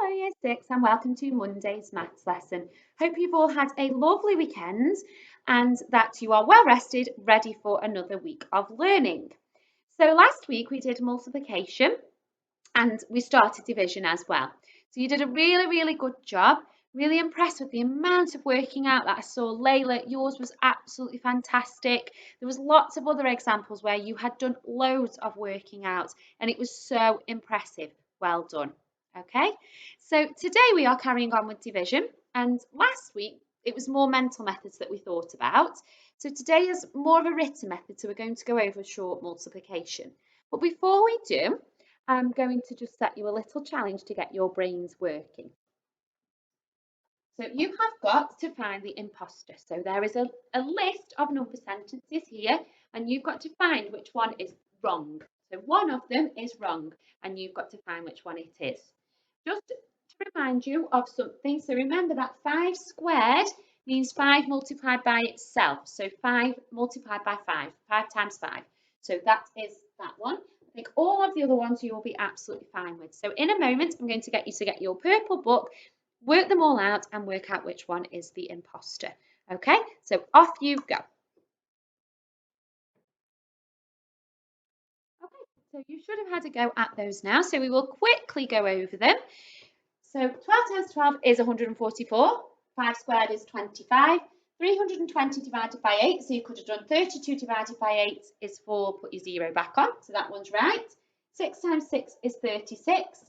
Hello Year 6 and welcome to Monday's maths lesson. Hope you've all had a lovely weekend and that you are well rested, ready for another week of learning. So last week we did multiplication and we started division as well. So you did a really good job. Really impressed with the amount of working out that I saw. Layla, yours was absolutely fantastic. There was lots of other examples where you had done loads of working out and it was so impressive. Well done. Okay, so today we are carrying on with division, and last week it was more mental methods that we thought about. So today is more of a written method, so we're going to go over short multiplication. But before we do, I'm going to just set you a little challenge to get your brains working. So you have got to find the imposter. So there is a list of number sentences here, and you've got to find which one is wrong. So one of them is wrong, and you've got to find which one it is. Just to remind you of something, so remember that 5 squared means 5 multiplied by itself. So 5 multiplied by 5, 5 times 5. So that is that one. I think all of the other ones you will be absolutely fine with. So in a moment, I'm going to get you to get your purple book, work them all out and work out which one is the imposter. Okay, so off you go. Okay, so you should have had a go at those now. So we will quickly go over them. So 12 times 12 is 144. 5 squared is 25. 320 divided by 8, so you could have done 32 divided by 8 is 4, put your 0 back on, so that one's right. 6 times 6 is 36.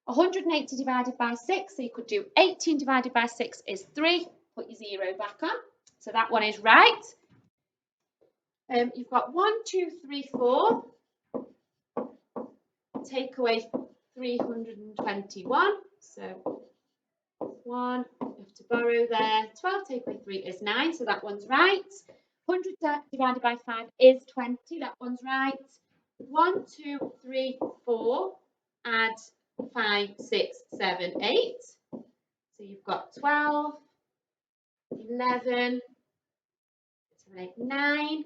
180 divided by 6, so you could do 18 divided by 6 is 3, put your 0 back on, so that one is right. You've got 1, 2, 3, 4, take away 321, so 1, you have to borrow there. 12 take away 3 is 9, so that one's right. 100 divided by 5 is 20, that one's right. 1, 2, 3, 4, add 5, 6, 7, 8. So you've got 12, 11, 7, 8, 9.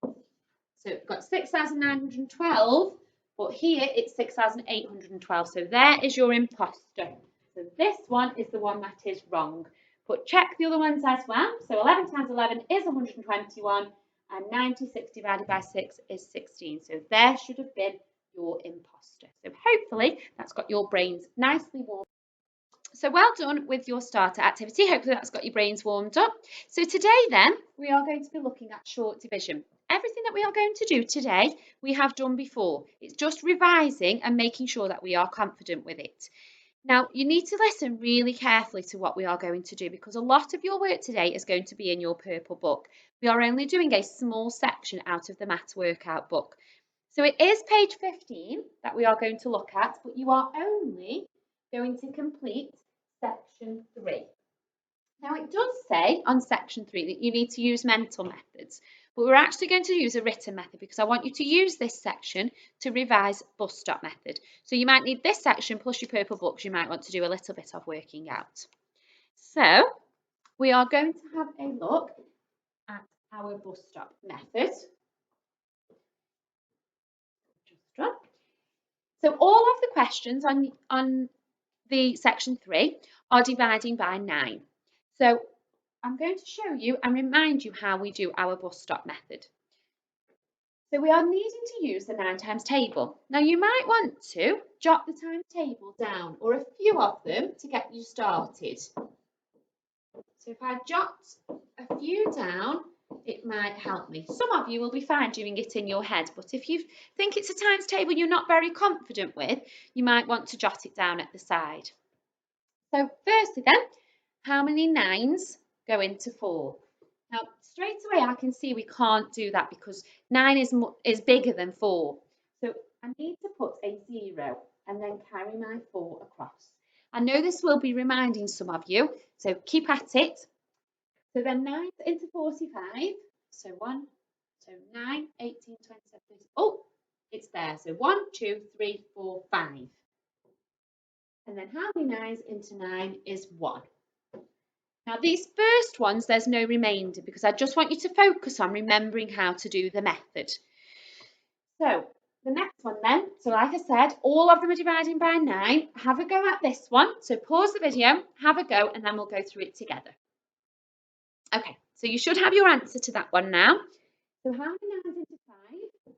So you've got 6,912, but here it's 6,812. So there is your imposter. So this one is the one that is wrong. But check the other ones as well. So 11 times 11 is 121 and 96 divided by 6 is 16. So there should have been your imposter. So hopefully that's got your brains nicely warm. So well done with your starter activity. Hopefully that's got your brains warmed up. So today then we are going to be looking at short division. Everything that we are going to do today we have done before. It's just revising and making sure that we are confident with it. Now, you need to listen really carefully to what we are going to do because a lot of your work today is going to be in your purple book. We are only doing a small section out of the maths workout book. So it is page 15 that we are going to look at, but you are only going to complete section 3. Now, it does say on section 3 that you need to use mental methods, but we're actually going to use a written method because I want you to use this section to revise bus stop method. So you might need this section plus your purple books. You might want to do a little bit of working out. So we are going to have a look at our bus stop method. So all of the questions on the section 3 are dividing by 9. So I'm going to show you and remind you how we do our bus stop method. So we are needing to use the 9 times table. Now you might want to jot the times table down or a few of them to get you started. So if I jot a few down, it might help me. Some of you will be fine doing it in your head, but if you think it's a times table you're not very confident with, you might want to jot it down at the side. So firstly then, how many 9s go into 4? Now, straight away I can see we can't do that because 9 is bigger than 4. So I need to put a 0 and then carry my 4 across. I know this will be reminding some of you, so keep at it. So then 9 into 45. So 1, so 9, 18, 27, 30. Oh, it's there. So 1, 2, 3, 4, 5. And then how many 9s into 9 is 1. Now these first ones, there's no remainder because I just want you to focus on remembering how to do the method. So the next one then, so like I said, all of them are dividing by 9. Have a go at this one. So pause the video, have a go, and then we'll go through it together. Okay, so you should have your answer to that one now. So how many 9s into 5?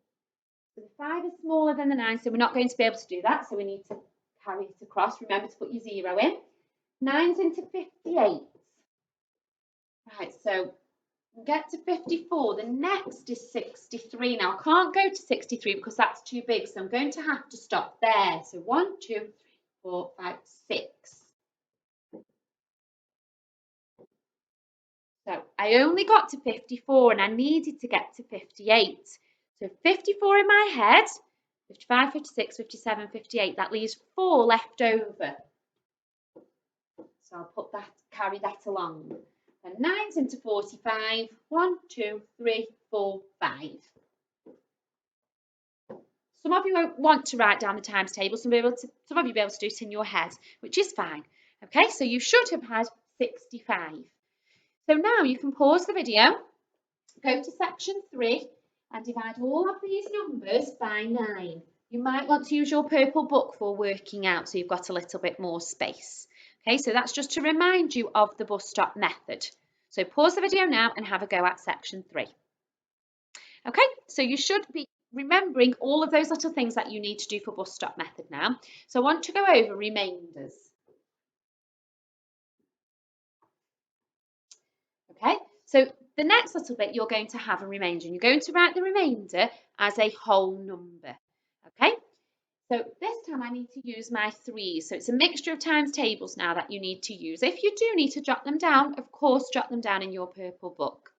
So the 5 is smaller than the 9, so we're not going to be able to do that. So we need to carry it across. Remember to put your 0 in. 9s into 58. Right, so we'll get to 54. The next is 63. Now I can't go to 63 because that's too big, so I'm going to have to stop there. So 1, 2, 3, 4, 5, 6. So I only got to 54 and I needed to get to 58. So 54 in my head, 55, 56, 57, 58. That leaves 4 left over. So I'll put that, carry that along. And 9's into 45. 1, 2, 3, 4, 5. Some of you won't want to write down the times table. Some of you will be able to do it in your head, which is fine. Okay, so you should have had 65. So now you can pause the video, go to section 3 and divide all of these numbers by 9. You might want to use your purple book for working out so you've got a little bit more space. Okay, so that's just to remind you of the bus stop method. So pause the video now and have a go at section 3. Okay, so you should be remembering all of those little things that you need to do for bus stop method now. So I want to go over remainders. Okay, so the next little bit you're going to have a remainder and you're going to write the remainder as a whole number. Okay, so this time I need to use my 3s. So it's a mixture of times tables now that you need to use. If you do need to jot them down, of course, jot them down in your purple book.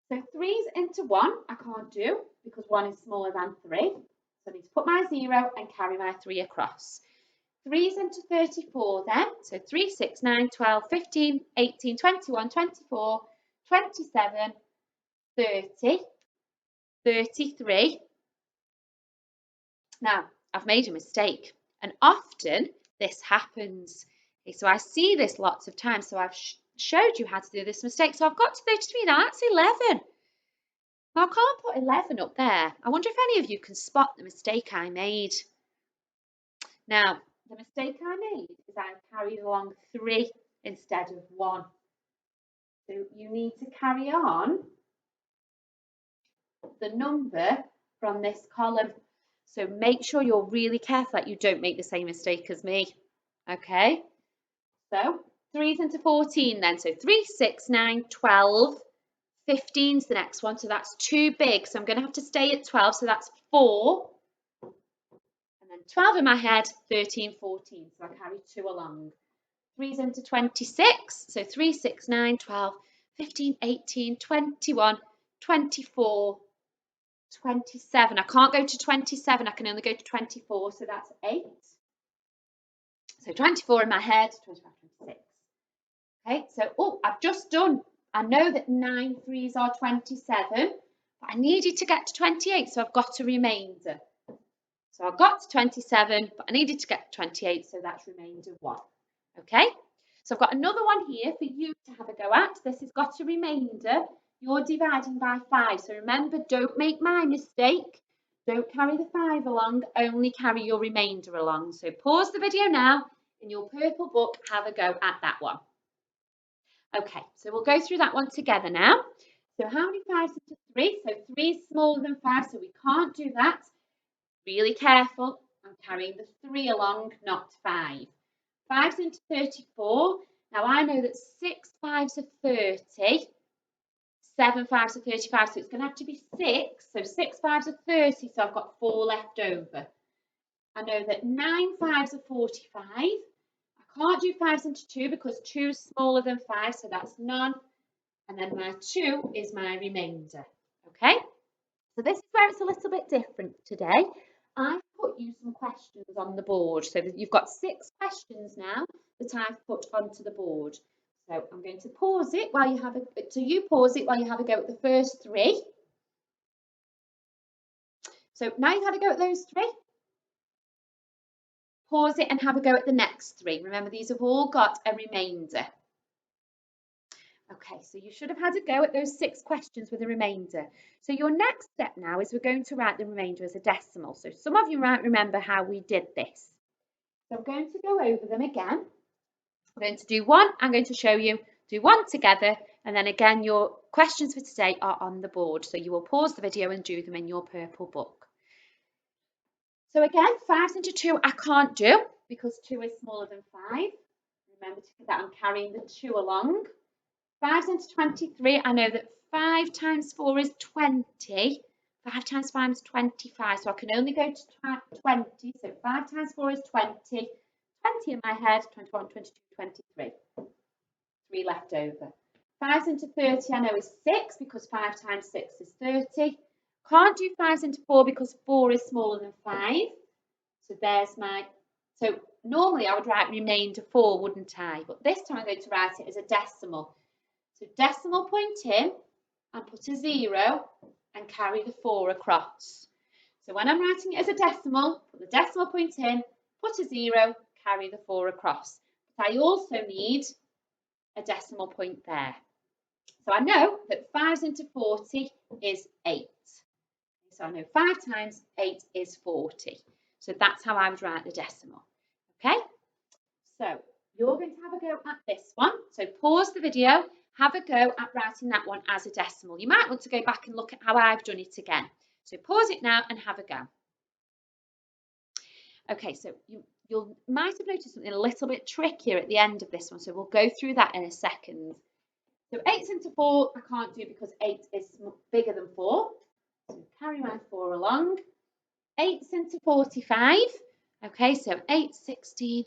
So 3's into 1, I can't do because 1 is smaller than 3. So I need to put my 0 and carry my 3 across. 3's into 34 then. So 3, 6, 9, 12, 15, 18, 21, 24, 27, 30, 33. Now, I've made a mistake and often this happens. Okay, so I see this lots of times. So I've showed you how to do this mistake. So I've got to 33 now. That's 11. Now, I can't put 11 up there. I wonder if any of you can spot the mistake I made. Now, the mistake I made is I carried along 3 instead of 1. So you need to carry on the number from this column. So make sure you're really careful that you don't make the same mistake as me. Okay, so 3's into 14 then. So 3, 6, 9, 12, 15's the next one. So that's too big. So I'm going to have to stay at 12. So that's 4. And then 12 in my head, 13, 14. So I carry 2 along. 3's into 26. So 3, 6, 9, 12, 15, 18, 21, 24, 27. I can't go to 27. I can only go to 24. So that's 8. So 24 in my head, 25, 26. Okay, so, I've just done. I know that 9 3's are 27, but I needed to get to 28. So I've got a remainder. So I got to 27, but I needed to get to 28. So that's remainder 1. Okay, so I've got another one here for you to have a go at. This has got a remainder. You're dividing by 5. So remember, don't make my mistake. Don't carry the 5 along, only carry your remainder along. So pause the video now. In your purple book, have a go at that one. Okay, so we'll go through that one together now. So how many 5's into 3? So 3 is smaller than 5, so we can't do that. Really careful. I'm carrying the 3 along, not 5. 5's into 34. Now I know that 6 5's are 30. 7 5's are 35, so it's going to have to be 6. So 6 5's are 30, so I've got 4 left over. I know that 9 5's are 45. I can't do 5's into 2 because 2 is smaller than 5, so that's none. And then my 2 is my remainder. Okay, so this is where it's a little bit different today. I've put you some questions on the board. So you've got 6 questions now that I've put onto the board. So I'm going to pause it while you have you pause it while you have a go at the first 3. So now you've had a go at those 3. Pause it and have a go at the next 3. Remember, these have all got a remainder. Okay, so you should have had a go at those 6 questions with a remainder. So your next step now is we're going to write the remainder as a decimal. So some of you might remember how we did this. So I'm going to go over them again. I'm going to do one, I'm going to show you, do one together, and then again your questions for today are on the board. So you will pause the video and do them in your purple book. So again, 5s into 2 I can't do because 2 is smaller than 5. Remember to put that I'm carrying the 2 along. 5s into 23, I know that 5 times 4 is 20. 5 times 5 is 25, so I can only go to 20. So 5 times 4 is 20. 20 in my head, 21, 22, 23. 3 left over. 5s into 30, I know is 6 because 5 times 6 is 30. Can't do 5s into 4 because 4 is smaller than 5. So there's my, so normally I would write remainder 4, wouldn't I? But this time I'm going to write it as a decimal. So decimal point in and put a 0 and carry the 4 across. So when I'm writing it as a decimal, put the decimal point in, put a 0, carry the 4 across. But I also need a decimal point there. So I know that 5s into 40 is 8. So I know 5 times 8 is 40. So that's how I would write the decimal. Okay? So you're going to have a go at this one. So pause the video, have a go at writing that one as a decimal. You might want to go back and look at how I've done it again. So pause it now and have a go. Okay, so you might have noticed something a little bit trickier at the end of this one. So we'll go through that in a second. So 8 into 4 I can't do because 8 is bigger than 4. So carry my 4 along. 8 into 45. Okay, so 8, 16,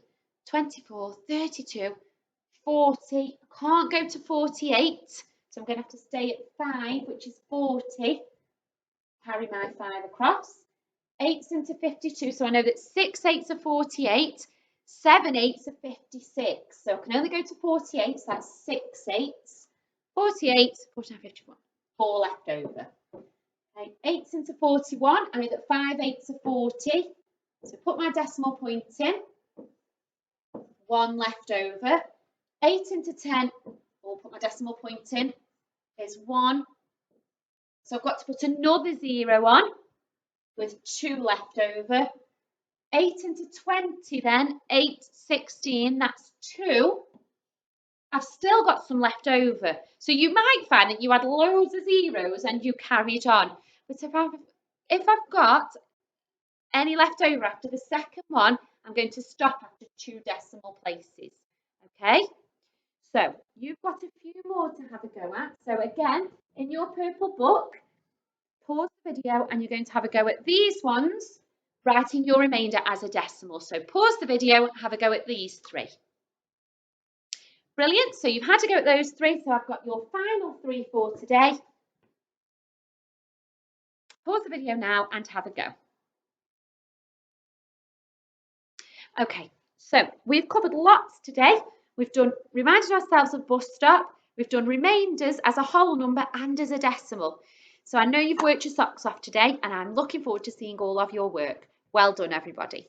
24, 32, 40. I can't go to 48. So I'm going to have to stay at 5, which is 40. Carry my 5 across. 8s into 52. So I know that 6 8s are 48. 7 8s are 56. So I can only go to 48. So that's 6 8s. 48, 49, 51. 4 left over. Okay, 8s into 41. I know that 5 8s are 40. So put my decimal point in. 1 left over. 8 into 10. I'll put my decimal point in. Is 1. So I've got to put another 0 on with 2 left over. 8 into 20 then. 8, 16. That's 2. I've still got some left over. So you might find that you had loads of zeros and you carried on. But if I've got any left over after the second one, I'm going to stop after 2 decimal places. Okay? So you've got a few more to have a go at. So again, in your purple book, pause the video and you're going to have a go at these ones, writing your remainder as a decimal. So pause the video, have a go at these 3. Brilliant. So you've had to go at those 3. So I've got your final 3 for today. Pause the video now and have a go. Okay, so we've covered lots today. We've reminded ourselves of bus stop. We've done remainders as a whole number and as a decimal. So I know you've worked your socks off today and I'm looking forward to seeing all of your work. Well done, everybody.